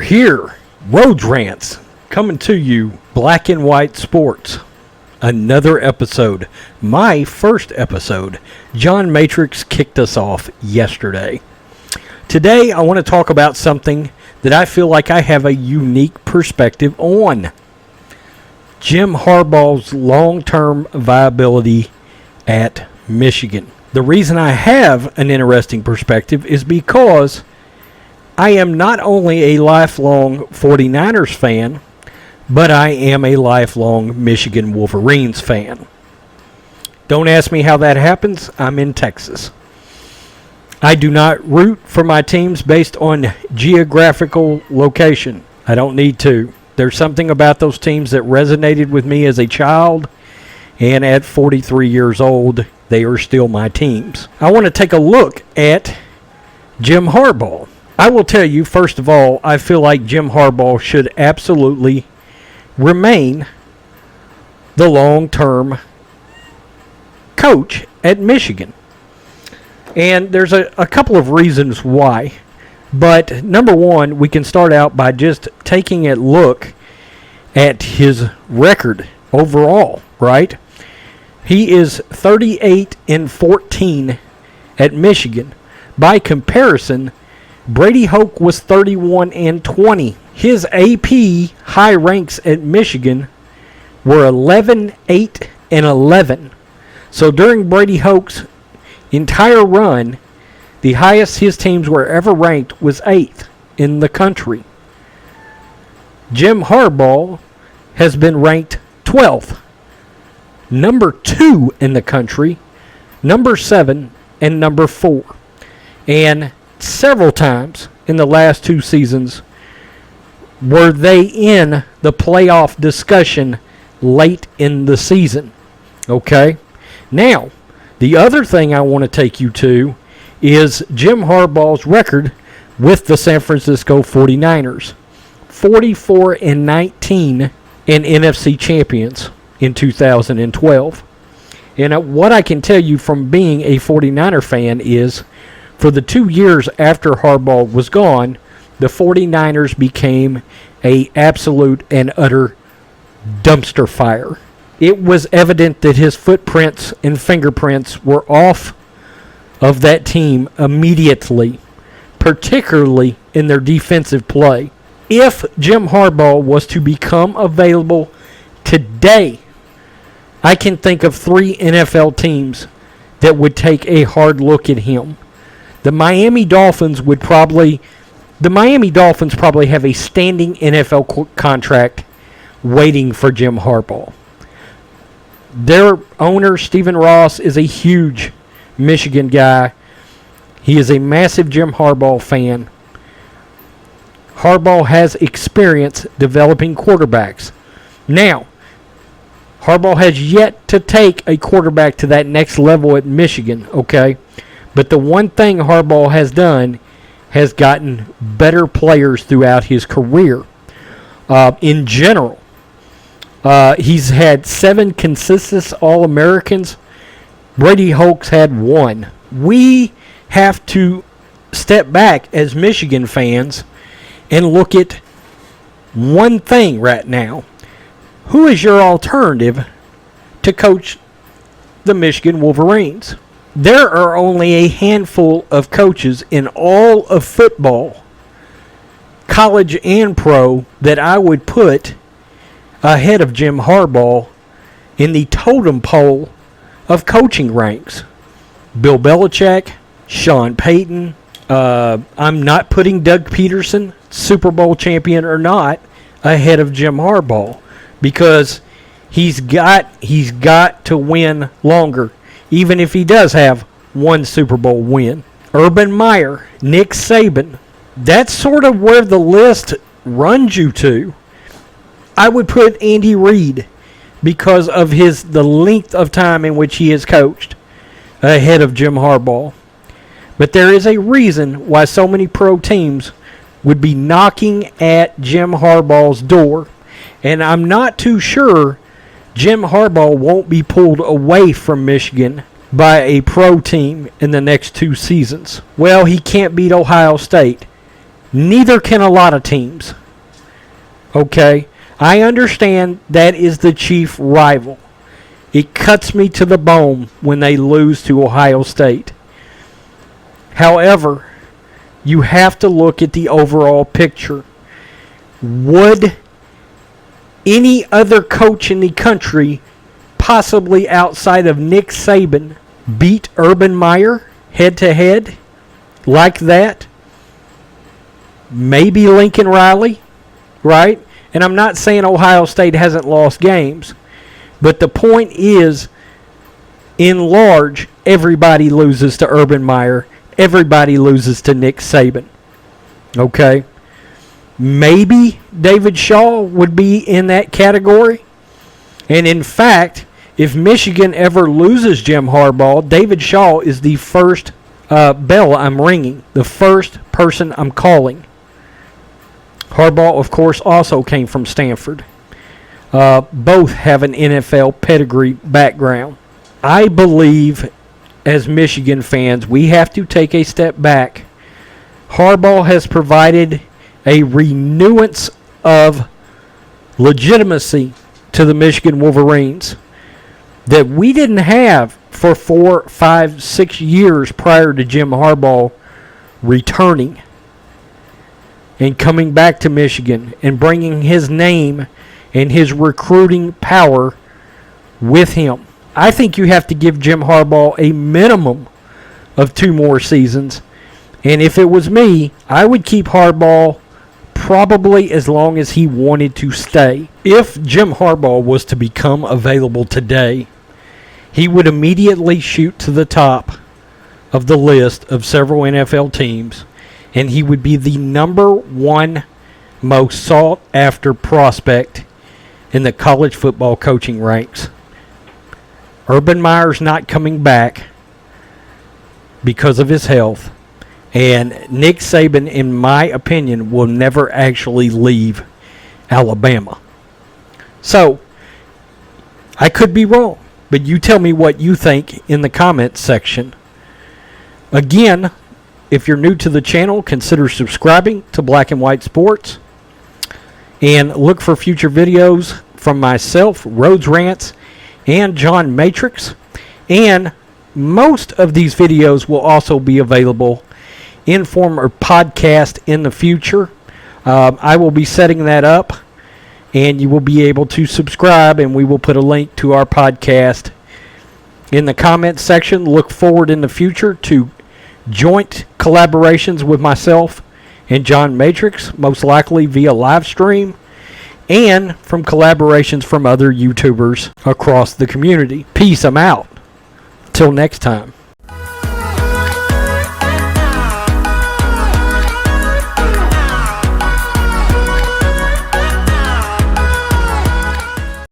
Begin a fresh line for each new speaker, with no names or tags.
here. Road Rants coming to you. Black and White Sports. Another episode. My first episode. John Matrix kicked us off yesterday. Today I want to talk about something that I feel like I have a unique perspective on. Jim Harbaugh's long-term viability at Michigan. The reason I have an interesting perspective is because I am not only a lifelong 49ers fan, but I am a lifelong Michigan Wolverines fan. Don't ask me how that happens. I'm in Texas. I do not root for my teams based on geographical location. I don't need to. There's something about those teams that resonated with me as a child, and at 43 years old, they are still my teams. I want to take a look at Jim Harbaugh. I will tell you, first of all, I feel like Jim Harbaugh should absolutely remain the long-term coach at Michigan. And there's a couple of reasons why. But number one, we can start out by just taking a look at his record overall, right? He is 38-14 at Michigan. By comparison, Brady Hoke was 31-20. His AP high ranks at Michigan were 11-8-11. So during Brady Hoke's entire run, the highest his teams were ever ranked was 8th in the country. Jim Harbaugh has been ranked 12th, number 2 in the country, number 7, and number 4. And several times in the last 2 seasons were they in the playoff discussion late in the season. Okay? Now, the other thing I want to take you to is Jim Harbaugh's record with the San Francisco 49ers. 44-19 and NFC champions in 2012. And what I can tell you from being a 49er fan is for the 2 years after Harbaugh was gone, the 49ers became a absolute and utter dumpster fire. It was evident that his footprints and fingerprints were off of that team immediately, particularly in their defensive play. If Jim Harbaugh was to become available today, I can think of 3 NFL teams that would take a hard look at him. The Miami Dolphins probably have a standing NFL contract waiting for Jim Harbaugh. Their owner, Stephen Ross, is a huge Michigan guy. He is a massive Jim Harbaugh fan. Harbaugh has experience developing quarterbacks. Now, Harbaugh has yet to take a quarterback to that next level at Michigan, okay? But the one thing Harbaugh has done has gotten better players throughout his career. In general, he's had 7 consistent All-Americans. Brady Hoke's had 1. We have to step back as Michigan fans and look at one thing right now. Who is your alternative to coach the Michigan Wolverines? There are only a handful of coaches in all of football, college and pro, that I would put ahead of Jim Harbaugh in the totem pole of coaching ranks. Bill Belichick, Sean Payton. I'm not putting Doug Peterson, Super Bowl champion or not, ahead of Jim Harbaugh because he's got to win longer, even if he does have 1 Super Bowl win. Urban Meyer, Nick Saban. That's sort of where the list runs you to. I would put Andy Reid because of the length of time in which he has coached ahead of Jim Harbaugh. But there is a reason why so many pro teams would be knocking at Jim Harbaugh's door. And I'm not too sure Jim Harbaugh won't be pulled away from Michigan by a pro team in the next 2 seasons. Well, he can't beat Ohio State. Neither can a lot of teams. Okay? I understand that is the chief rival. It cuts me to the bone when they lose to Ohio State. However, you have to look at the overall picture. Would any other coach in the country, possibly outside of Nick Saban, beat Urban Meyer head-to-head like that? Maybe Lincoln Riley, right? And I'm not saying Ohio State hasn't lost games, but the point is, in large, everybody loses to Urban Meyer. Everybody loses to Nick Saban. Okay? Maybe David Shaw would be in that category. And in fact, if Michigan ever loses Jim Harbaugh, David Shaw is the first bell I'm ringing, the first person I'm calling. Harbaugh, of course, also came from Stanford. Both have an NFL pedigree background. I believe, as Michigan fans, we have to take a step back. Harbaugh has provided a renewance of legitimacy to the Michigan Wolverines that we didn't have for 4, 5, 6 years prior to Jim Harbaugh returning and coming back to Michigan and bringing his name and his recruiting power with him. I think you have to give Jim Harbaugh a minimum of 2 more seasons. And if it was me, I would keep Harbaugh probably as long as he wanted to stay. If Jim Harbaugh was to become available today, he would immediately shoot to the top of the list of several NFL teams, and he would be the number 1 most sought after prospect in the college football coaching ranks. Urban Meyer's not coming back because of his health. And Nick Saban, in my opinion, will never actually leave Alabama. So, I could be wrong, but you tell me what you think in the comments section. Again, if you're new to the channel, consider subscribing to Black and White Sports. And look for future videos from myself, Rhodes Rants, and John Matrix. And most of these videos will also be available in form of podcast in the future. I will be setting that up, and you will be able to subscribe, and we will put a link to our podcast in the comments section. Look forward in the future to joint collaborations with myself and John Matrix, most likely via live stream, and from collaborations from other YouTubers across the community. Peace, I'm out. Till next time.